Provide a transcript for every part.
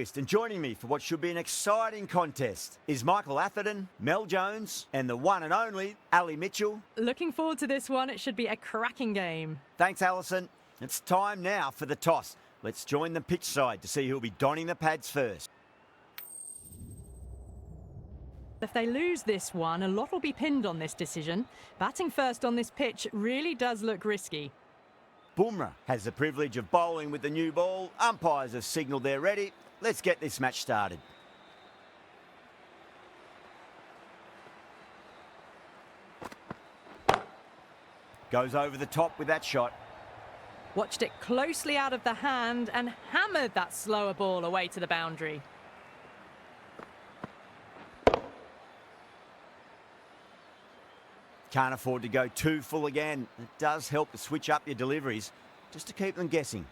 And joining me for what should be an exciting contest is Michael Atherton, Mel Jones, and the one and only Ali Mitchell. Looking forward to this one. It should be a cracking game. Thanks, Alison. It's time now for the toss. Let's join the pitch side to see who'll be donning the pads first. If they lose this one, a lot will be pinned on this decision. Batting first on this pitch really does look risky. Bumrah has the privilege of bowling with the new ball. Umpires have signalled they're ready. Let's get this match started. Goes over the top with that shot. Watched it closely out of the hand and hammered that slower ball away to the boundary. Can't afford to go too full again. It does help to switch up your deliveries just to keep them guessing.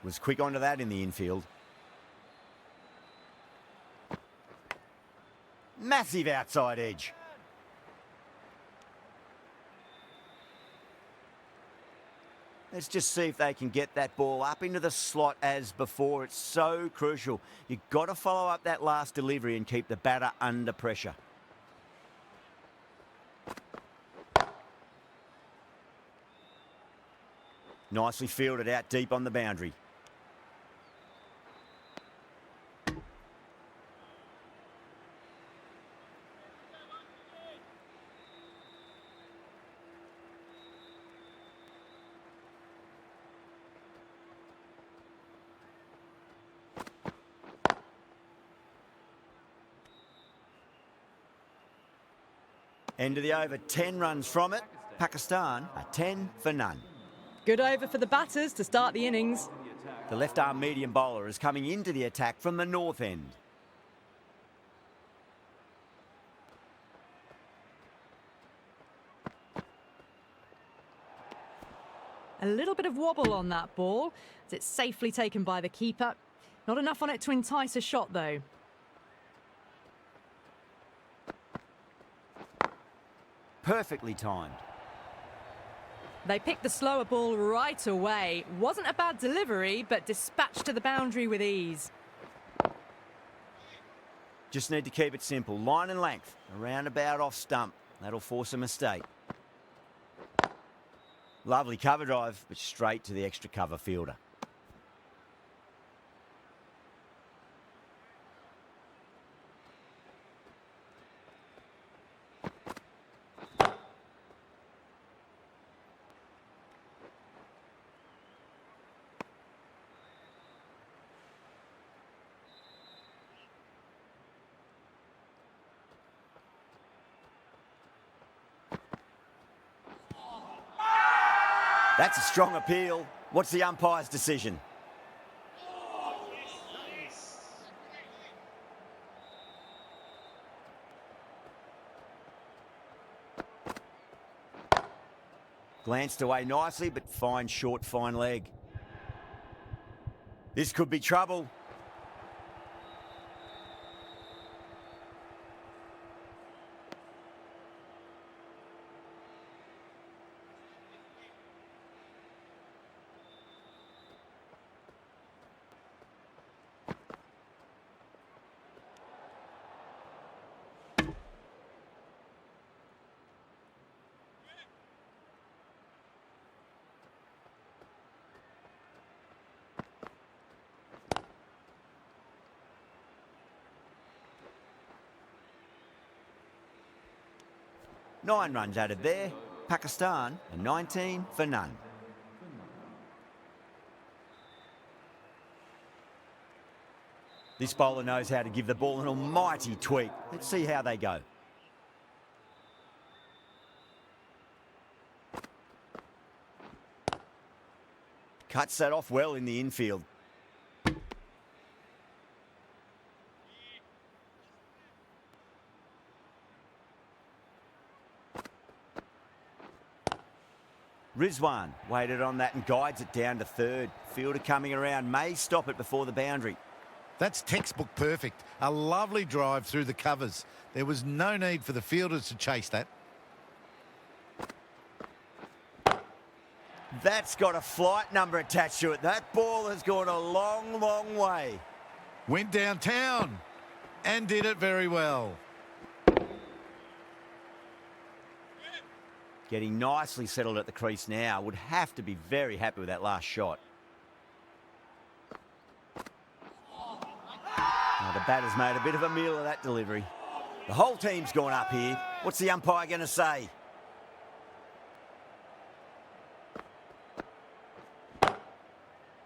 Was quick onto that in the infield. Massive outside edge. Let's just see if they can get that ball up into the slot as before. It's so crucial. You've got to follow up that last delivery and keep the batter under pressure. Nicely fielded out deep on the boundary. End of the over, 10 runs from it. Pakistan are 10 for none. Good over for the batters to start the innings. The left-arm medium bowler is coming into the attack from the north end. A little bit of wobble on that ball as it's safely taken by the keeper. Not enough on it to entice a shot though. Perfectly timed. They picked the slower ball right away. Wasn't a bad delivery, but dispatched to the boundary with ease. Just need to keep it simple. Line and length, around about off stump. That'll force a mistake. Lovely cover drive, but straight to the extra cover fielder. That's a strong appeal. What's the umpire's decision? Glanced away nicely, but fine short, fine leg. This could be trouble. Nine runs added there. Pakistan are 19 for none. This bowler knows how to give the ball an almighty tweak. Let's see how they go. Cuts that off well in the infield. Rizwan waited on that and guides it down to third. Fielder coming around, may stop it before the boundary. That's textbook perfect. A lovely drive through the covers. There was no need for the fielders to chase that. That's got a flight number attached to it. That ball has gone a long, long way. Went downtown and did it very well. Getting nicely settled at the crease now. Would have to be very happy with that last shot. Oh, the batter's made a bit of a meal of that delivery. The whole team's gone up here. What's the umpire going to say?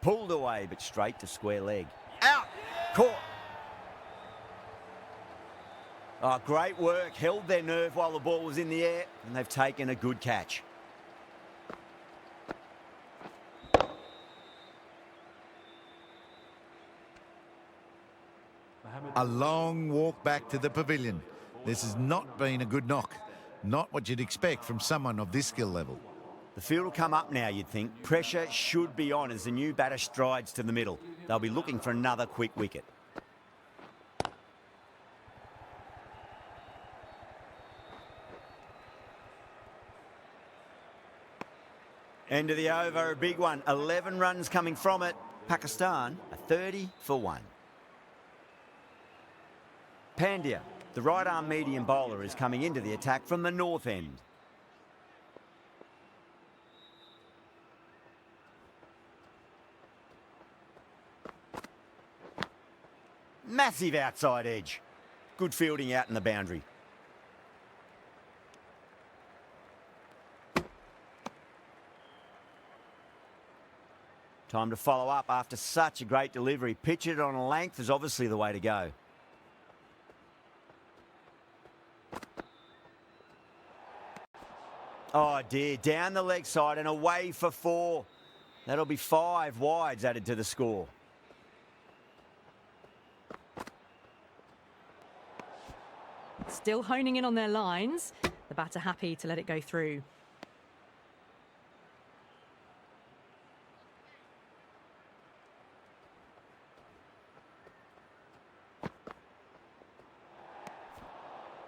Pulled away, but straight to square leg. Out! Caught! Oh, great work. Held their nerve while the ball was in the air, and they've taken a good catch. A long walk back to the pavilion. This has not been a good knock. Not what you'd expect from someone of this skill level. The field will come up now, you'd think. Pressure should be on as the new batter strides to the middle. They'll be looking for another quick wicket. End of the over, a big one. 11 runs coming from it. Pakistan, a 30 for 1. Pandya, the right-arm medium bowler, is coming into the attack from the north end. Massive outside edge. Good fielding out in the boundary. Time to follow up after such a great delivery. Pitch it on a length is obviously the way to go. Oh dear, down the leg side and away for 4. That'll be 5 wides added to the score. Still honing in on their lines. The batter happy to let it go through.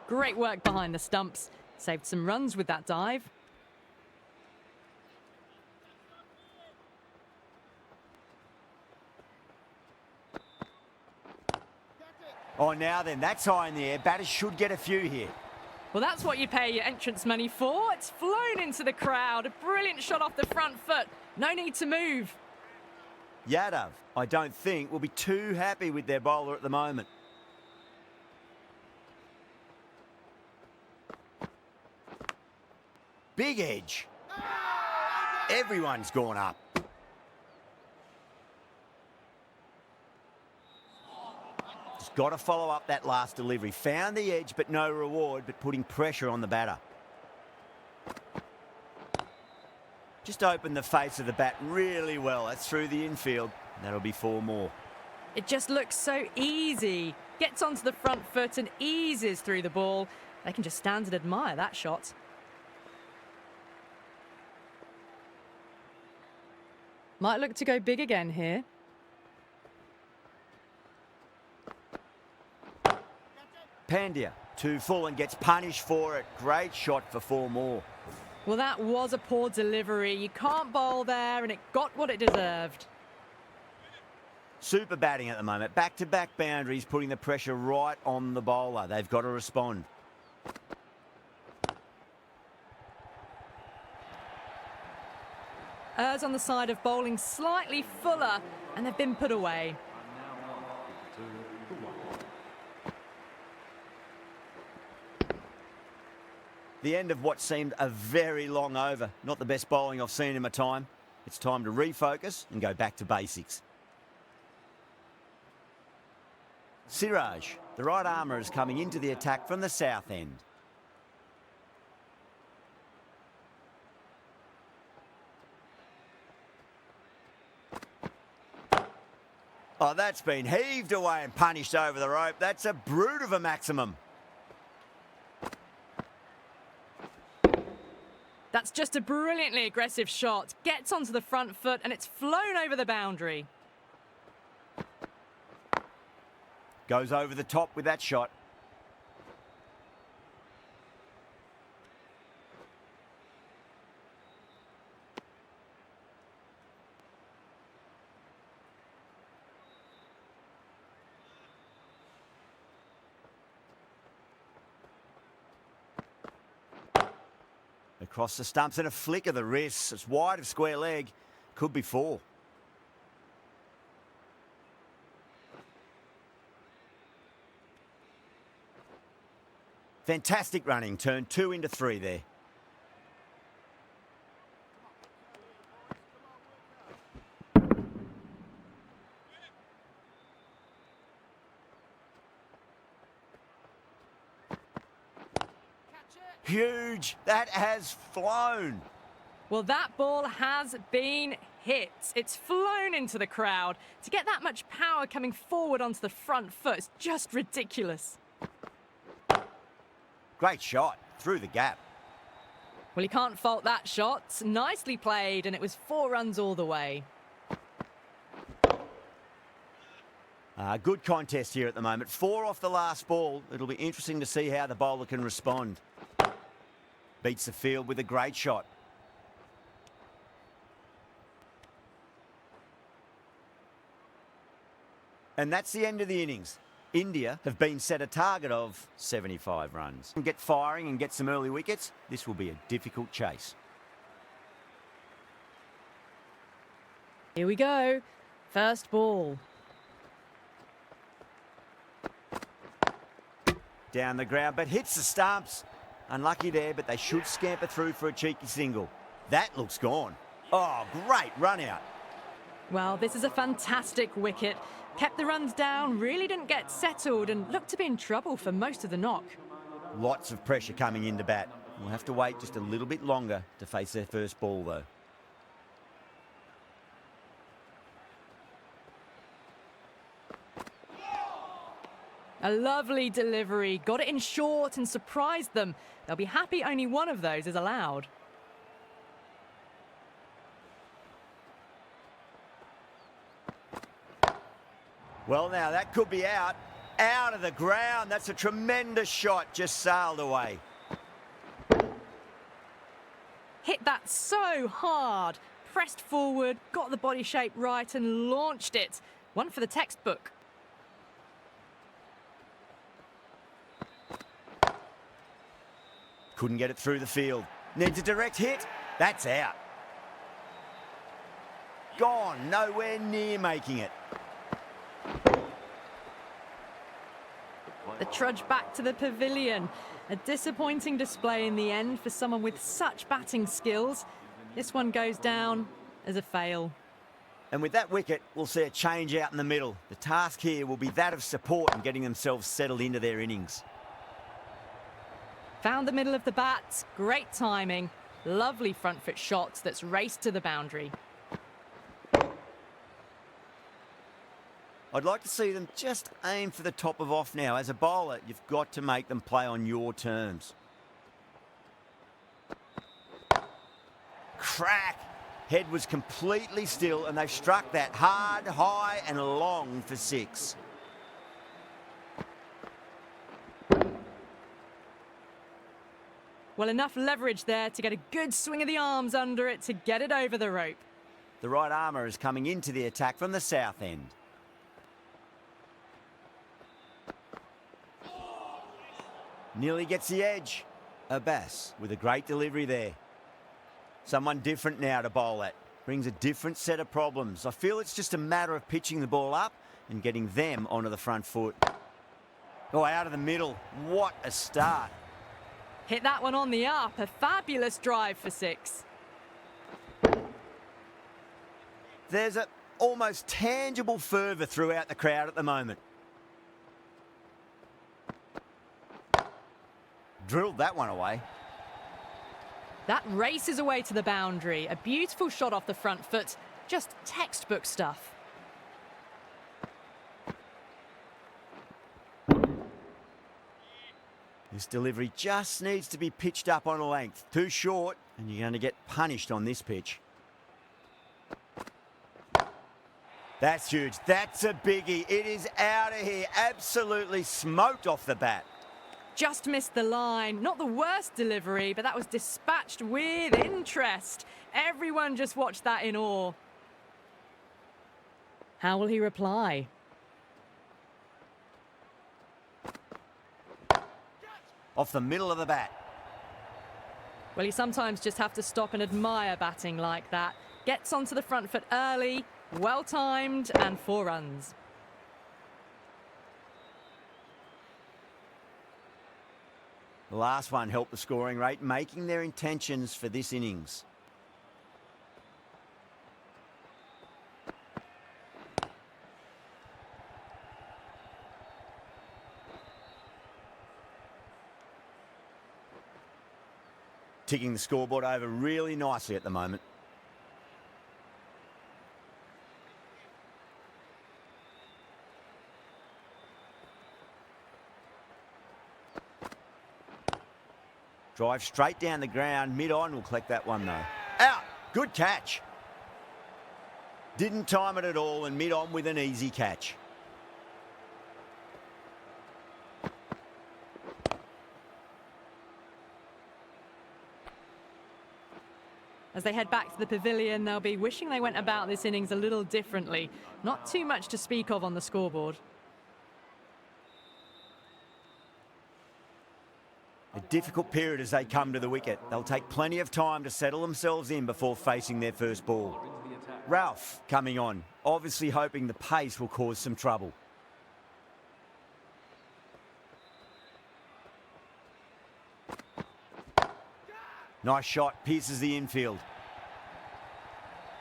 Great work behind the stumps. Saved some runs with that dive. Oh, now then, that's high in the air. Batters should get a few here. Well, that's what you pay your entrance money for. It's flown into the crowd. A brilliant shot off the front foot. No need to move. Yadav, I don't think, will be too happy with their bowler at the moment. Big edge. Everyone's gone up. Just got to follow up that last delivery. Found the edge, but no reward, but putting pressure on the batter. Just opened the face of the bat really well. That's through the infield. That'll be 4 more. It just looks so easy. Gets onto the front foot and eases through the ball. They can just stand and admire that shot. Might look to go big again here. Pandya, 2 full and gets punished for it. Great shot for 4 more. Well, that was a poor delivery. You can't bowl there, and it got what it deserved. Super batting at the moment. Back-to-back boundaries, putting the pressure right on the bowler. They've got to respond. Errs on the side of bowling slightly fuller, and they've been put away. The end of what seemed a very long over. Not the best bowling I've seen in my time. It's time to refocus and go back to basics. Siraj, the right armour, is coming into the attack from the south end. Oh, that's been heaved away and punished over the rope. That's a brute of a maximum. That's just a brilliantly aggressive shot. Gets onto the front foot and it's flown over the boundary. Goes over the top with that shot. Across the stumps and a flick of the wrists. It's wide of square leg. Could be 4. Fantastic running. Turn 2 into 3 there. Huge. That has flown. Well, that ball has been hit. It's flown into the crowd. To get that much power coming forward onto the front foot is just ridiculous. Great shot. Through the gap. Well, you can't fault that shot. Nicely played, and it was 4 runs all the way. Good contest here at the moment. 4 off the last ball. It'll be interesting to see how the bowler can respond. Beats the field with a great shot. And that's the end of the innings. India have been set a target of 75 runs. Get firing and get some early wickets. This will be a difficult chase. Here we go. First ball. Down the ground, but hits the stumps. Unlucky there, but they should scamper through for a cheeky single. That looks gone. Oh, great run out. Well, this is a fantastic wicket. Kept the runs down, really didn't get settled, and looked to be in trouble for most of the knock. Lots of pressure coming into bat. We'll have to wait just a little bit longer to face their first ball, though. A lovely delivery. Got it in short and surprised them. They'll be happy only one of those is allowed. Well, now, that could be out. Out of the ground. That's a tremendous shot. Just sailed away. Hit that so hard. Pressed forward, got the body shape right and launched it. One for the textbook. Couldn't get it through the field. Needs a direct hit. That's out. Gone. Nowhere near making it. The trudge back to the pavilion. A disappointing display in the end for someone with such batting skills. This one goes down as a fail. And with that wicket, we'll see a change out in the middle. The task here will be that of support and getting themselves settled into their innings. Found the middle of the bat. Great timing. Lovely front foot shot that's raced to the boundary. I'd like to see them just aim for the top of off now. As a bowler, you've got to make them play on your terms. Crack! Head was completely still and they've struck that hard, high and long for 6. Well, enough leverage there to get a good swing of the arms under it to get it over the rope. The right armour is coming into the attack from the south end. Nearly gets the edge. Abbas with a great delivery there. Someone different now to bowl at. Brings a different set of problems. I feel it's just a matter of pitching the ball up and getting them onto the front foot. Oh, out of the middle. What a start. Hit that one on the up. A fabulous drive for 6. There's a almost tangible fervour throughout the crowd at the moment. Drilled that one away. That races away to the boundary. A beautiful shot off the front foot. Just textbook stuff. This delivery just needs to be pitched up on a length. Too short, and you're going to get punished on this pitch. That's huge. That's a biggie. It is out of here. Absolutely smoked off the bat. Just missed the line. Not the worst delivery, but that was dispatched with interest. Everyone just watched that in awe. How will he reply? Off the middle of the bat. Well, you sometimes just have to stop and admire batting like that. Gets onto the front foot early, well timed, and 4 runs. The last one helped the scoring rate, making their intentions for this innings. Ticking the scoreboard over really nicely at the moment. Drive straight down the ground. Mid-on will collect that one, though. Out! Good catch. Didn't time it at all, and mid-on with an easy catch. As they head back to the pavilion, they'll be wishing they went about this innings a little differently. Not too much to speak of on the scoreboard. A difficult period as they come to the wicket. They'll take plenty of time to settle themselves in before facing their first ball. Rauf coming on, obviously hoping the pace will cause some trouble. Nice shot, pierces the infield.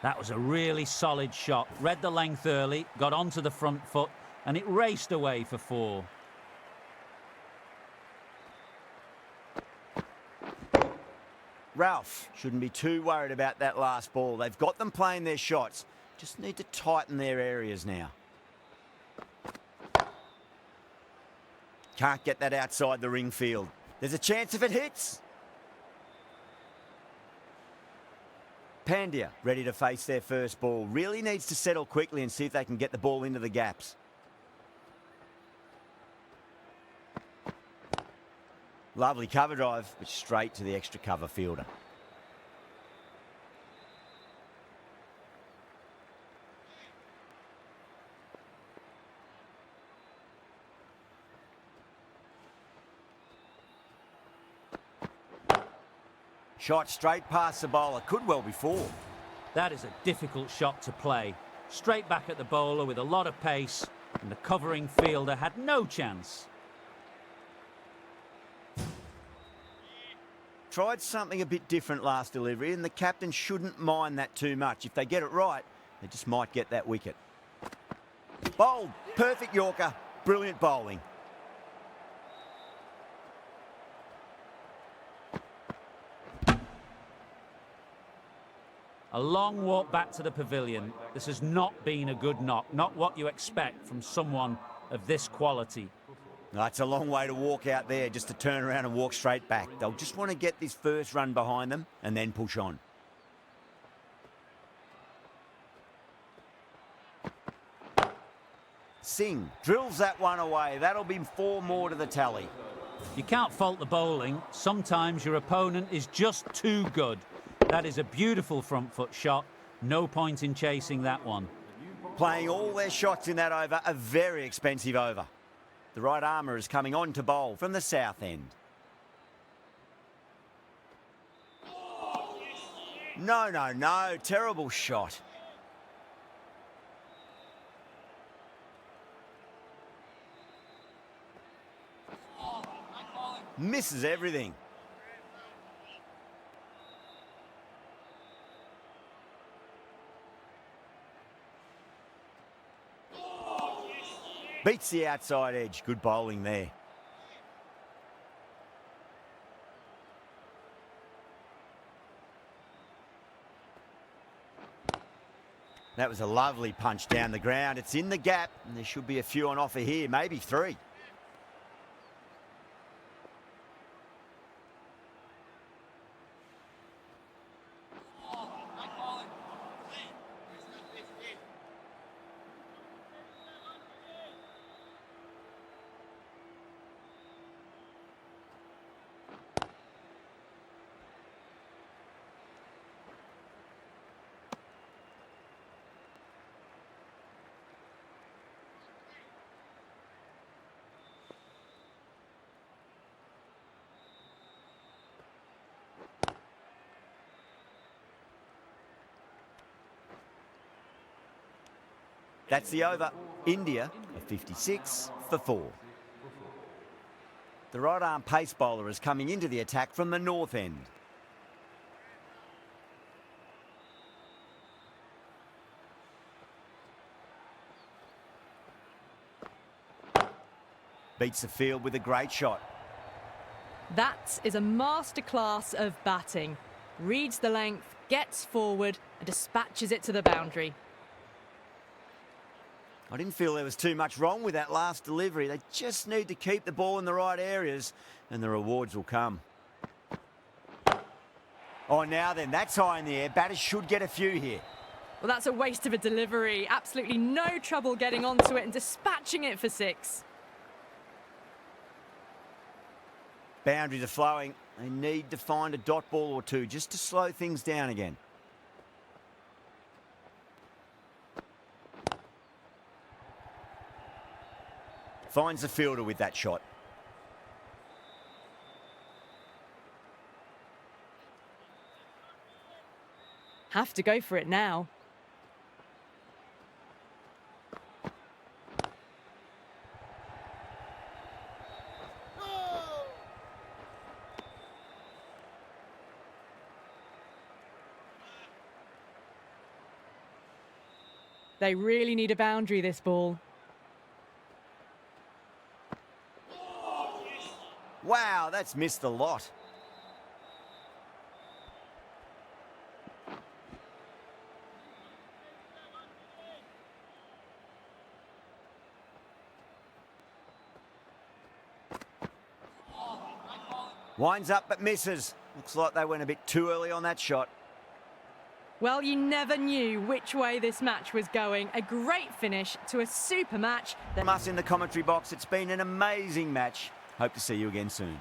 That was a really solid shot. Read the length early, got onto the front foot, and it raced away for 4. Rauf shouldn't be too worried about that last ball. They've got them playing their shots. Just need to tighten their areas now. Can't get that outside the ring field. There's a chance if it hits. Pandya ready to face their first ball. Really needs to settle quickly and see if they can get the ball into the gaps. Lovely cover drive, but straight to the extra cover fielder. Shot straight past the bowler. Could well be 4. That is a difficult shot to play. Straight back at the bowler with a lot of pace, and the covering fielder had no chance. Tried something a bit different last delivery, and the captain shouldn't mind that too much. If they get it right, they just might get that wicket. Bowled. Perfect Yorker. Brilliant bowling. A long walk back to the pavilion. This has not been a good knock. Not what you expect from someone of this quality. No, it's a long way to walk out there just to turn around and walk straight back. They'll just want to get this first run behind them and then push on. Singh drills that one away. That'll be 4 more to the tally. You can't fault the bowling. Sometimes your opponent is just too good. That is a beautiful front foot shot. No point in chasing that one. Playing all their shots in that over, a very expensive over. The right armour is coming on to bowl from the south end. No. Terrible shot. Misses everything. Beats the outside edge. Good bowling there. That was a lovely punch down the ground. It's in the gap, and there should be a few on offer here, maybe 3. That's the over. India are 56 for 4. The right-arm pace bowler is coming into the attack from the north end. Beats the field with a great shot. That is a masterclass of batting. Reads the length, gets forward and dispatches it to the boundary. I didn't feel there was too much wrong with that last delivery. They just need to keep the ball in the right areas and the rewards will come. Oh, now then, that's high in the air. Batters should get a few here. Well, that's a waste of a delivery. Absolutely no trouble getting onto it and dispatching it for 6. Boundaries are flowing. They need to find a dot ball or two just to slow things down again. Finds the fielder with that shot. Have to go for it now. They really need a boundary, this ball. Wow, that's missed a lot. Winds up but misses. Looks like they went a bit too early on that shot. Well, you never knew which way this match was going. A great finish to a super match. From us in the commentary box, it's been an amazing match. Hope to see you again soon.